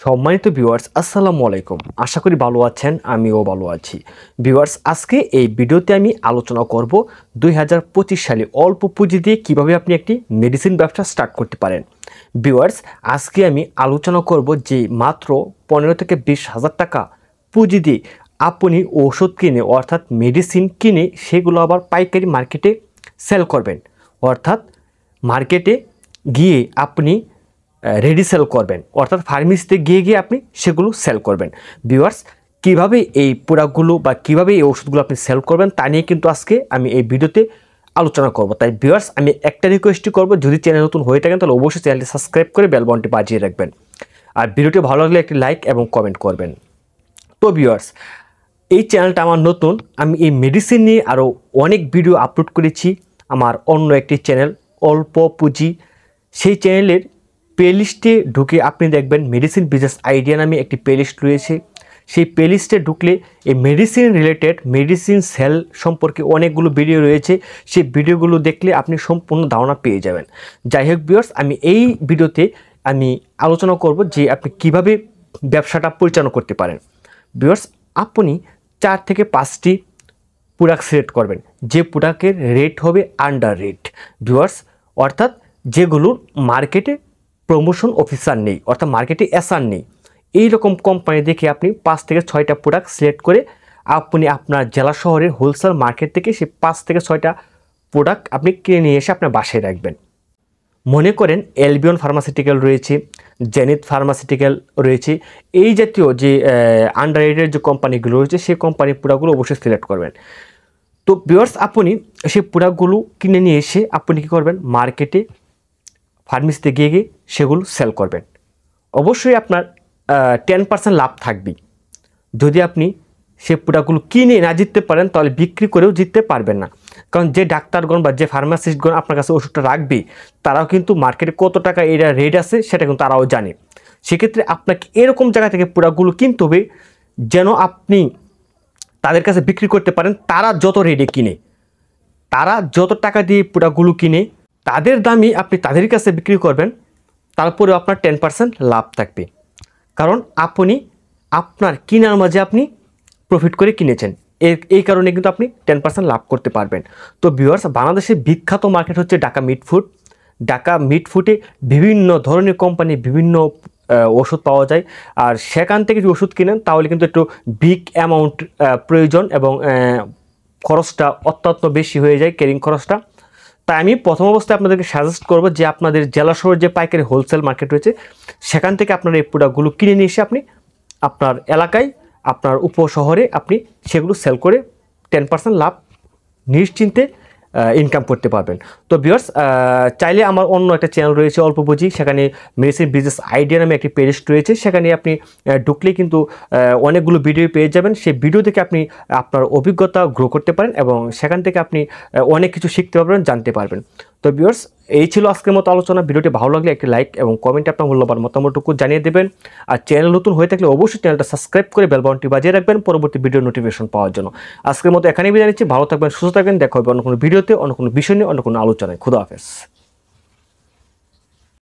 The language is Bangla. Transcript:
সম্মানিত ভিউয়ার্স, আসসালামু আলাইকুম। আশা করি ভালো আছেন, আমিও ভালো আছি। ভিউয়ার্স, আজকে এই ভিডিওতে আমি আলোচনা করব 2025 সালে অল্প পুঁজি দিয়ে কীভাবে আপনি একটি মেডিসিন ব্যবসা স্টার্ট করতে পারেন। ভিউয়ার্স, আজকে আমি আলোচনা করব যে মাত্র 15 থেকে 20 হাজার টাকা পুঁজি দিয়ে আপনি ওষুধ কিনে অর্থাৎ মেডিসিন কিনে সেগুলো আবার পাইকারি মার্কেটে সেল করবেন। অর্থাৎ মার্কেটে গিয়ে আপনি রেডি সেল করবেন, অর্থাৎ ফার্মেসিতে গিয়ে আপনি সেগুলো সেল করবেন। ভিউয়ার্স, কীভাবে এই প্রোডাক্টগুলো বা কীভাবে এই ওষুধগুলো আপনি সেল করবেন তা নিয়ে কিন্তু আজকে আমি এই ভিডিওতে আলোচনা করব। তাই ভিউয়ার্স, আমি একটা রিকোয়েস্টই করব, যদি চ্যানেল নতুন হয়ে থাকেন তাহলে অবশ্যই চ্যানেলটি সাবস্ক্রাইব করে বেল বাটনটি বাজিয়ে রাখবেন, আর ভিডিওটি ভালো লাগলে একটি লাইক এবং কমেন্ট করবেন। তো ভিউয়ার্স, এই চ্যানেলটা আমার নতুন, আমি এই মেডিসিন নিয়ে আরও অনেক ভিডিও আপলোড করেছি আমার অন্য একটি চ্যানেল অল্প পুঁজি। সেই চ্যানেলের প্লেলিস্টে ঢুকে আপনি দেখবেন মেডিসিন বিজনেস আইডিয়া নামে একটি প্লেলিস্ট রয়েছে। সেই প্লেলিস্টে ঢুকলে এই মেডিসিন রিলেটেড মেডিসিন সেল সম্পর্কে অনেকগুলো ভিডিও রয়েছে। সেই ভিডিওগুলো দেখলে আপনি সম্পূর্ণ ধারণা পেয়ে যাবেন। যাই হোক ভিউয়ার্স, আমি এই ভিডিওতে আলোচনা করব যে আপনি কিভাবে ব্যবসাটা পরিচালনা করতে পারেন। ভিউয়ার্স, আপনি 4 থেকে 5টি প্রোডাক্ট সিলেক্ট করবেন, যে প্রোডাক্টের রেট হবে আন্ডার রেট। ভিউয়ার্স, অর্থাৎ যেগুলোর মার্কেটে প্রমোশন অফিসার নেই, অর্থাৎ মার্কেটে এসআর নেই, এই রকম কোম্পানি দেখে আপনি 5 থেকে 6টা প্রোডাক্ট সিলেক্ট করে আপনি আপনার জেলা শহরের হোলসেল মার্কেট থেকে সেই 5 থেকে 6টা প্রোডাক্ট আপনি কিনে নিয়ে এসে আপনার বাসায় রাখবেন। মনে করেন এলবিয়ন ফার্মাসিউটিক্যাল রয়েছে, জেনিথ ফার্মাসিউটিক্যাল রয়েছে, এই জাতীয় যে আন্ডার রেটের যে কোম্পানিগুলো রয়েছে সেই কোম্পানির প্রোডাক্টগুলো অবশ্যই সিলেক্ট করবেন। তো ভিউয়ার্স, আপনি সেই প্রোডাক্টগুলো কিনে নিয়ে এসে আপনি কী করবেন, মার্কেটে ফার্মেসিতে গিয়ে সেগুলো সেল করবেন। অবশ্যই আপনার 10% লাভ থাকবেই। যদি আপনি সে প্রোডাক্টগুলো কিনে না জিততে পারেন তাহলে বিক্রি করেও জিততে পারবেন না, কারণ যে ডাক্তারগণ বা যে ফার্মাসিস্টগণ আপনার কাছে ওষুধটা রাখবে তারাও কিন্তু মার্কেটে কত টাকা এরা রেট আছে সেটা কিন্তু তারাও জানে। সেক্ষেত্রে আপনাকে এরকম জায়গা থেকে প্রোডাক্টগুলো কিনতে হবে যেন আপনি তাদের কাছে বিক্রি করতে পারেন। তারা যত রেটে কিনে, তারা যত টাকা দিয়ে প্রোডাক্টগুলো কিনে তাদের দামই আপনি তাদের কাছে বিক্রি করবেন, তারপরেও আপনার 10% লাভ থাকবে, কারণ আপনি আপনার কেনার মাঝে আপনি প্রফিট করে কিনেছেন। এই কারণে কিন্তু আপনি 10% লাভ করতে পারবেন। তো ভিউয়ার্স, বাংলাদেশের বিখ্যাত মার্কেট হচ্ছে Dhaka meat food. Dhaka meat ফুডে বিভিন্ন ধরনের কোম্পানি বিভিন্ন ওষুধ পাওয়া যায়, আর সেখান থেকে যদি ওষুধ কিনেন তাহলে কিন্তু একটু বিগ অ্যামাউন্ট প্রয়োজন এবং খরচটা অত্যন্ত বেশি হয়ে যায়, ক্যারিং খরচটা। তাই আমি প্রথম অবস্থায় আপনাদেরকে সাজেস্ট করব যে আপনাদের জেলা শহরের যে পাইকারি হোলসেল মার্কেট রয়েছে সেখান থেকে আপনারা এই প্রোডাক্টগুলো কিনে নিয়ে এসে আপনি আপনার এলাকায়, আপনার উপশহরে আপনি সেগুলো সেল করে 10% লাভ নিশ্চিন্তে ইনকাম করতে পারবেন। তো ভিউয়ার্স, চাইলে আমার অন্য একটা চ্যানেল রয়েছে অল্প পুঁজি, সেখানে মেডিসিন বিজনেস আইডিয়া নামে একটি প্লেলিস্ট রয়েছে। সেখানে আপনি ঢুকলেই কিন্তু অনেকগুলো ভিডিও পেয়ে যাবেন। সেই ভিডিও থেকে আপনি আপনার অভিজ্ঞতা গ্রো করতে পারেন এবং সেখান থেকে আপনি অনেক কিছু শিখতে পারবেন, জানতে পারবেন। তো ভিউয়ার্স, এই ছিল আজকের মতো আলোচনা। ভিডিওটি ভালো লাগলে একটি লাইক এবং কমেন্টে আপনার মূল্যবান মতামতটুকু জানিয়ে দেবেন। আর চ্যানেল নতুন হয়ে থাকলে অবশ্যই চ্যানেলটা সাবস্ক্রাইব করে বেল বাটনটি বাজিয়ে রাখবেন পরবর্তী ভিডিও নোটিফিকেশন পাওয়ার জন্য। আজকের মতো এখানেই বিদায় নিচ্ছি। ভালো থাকবেন, সুস্থ থাকবেন। দেখা হবে অন্য কোনো ভিডিওতে, অন্য কোনো বিষয় নিয়ে, অন্য কোনো আলোচনায়। খুদা হাফেজ।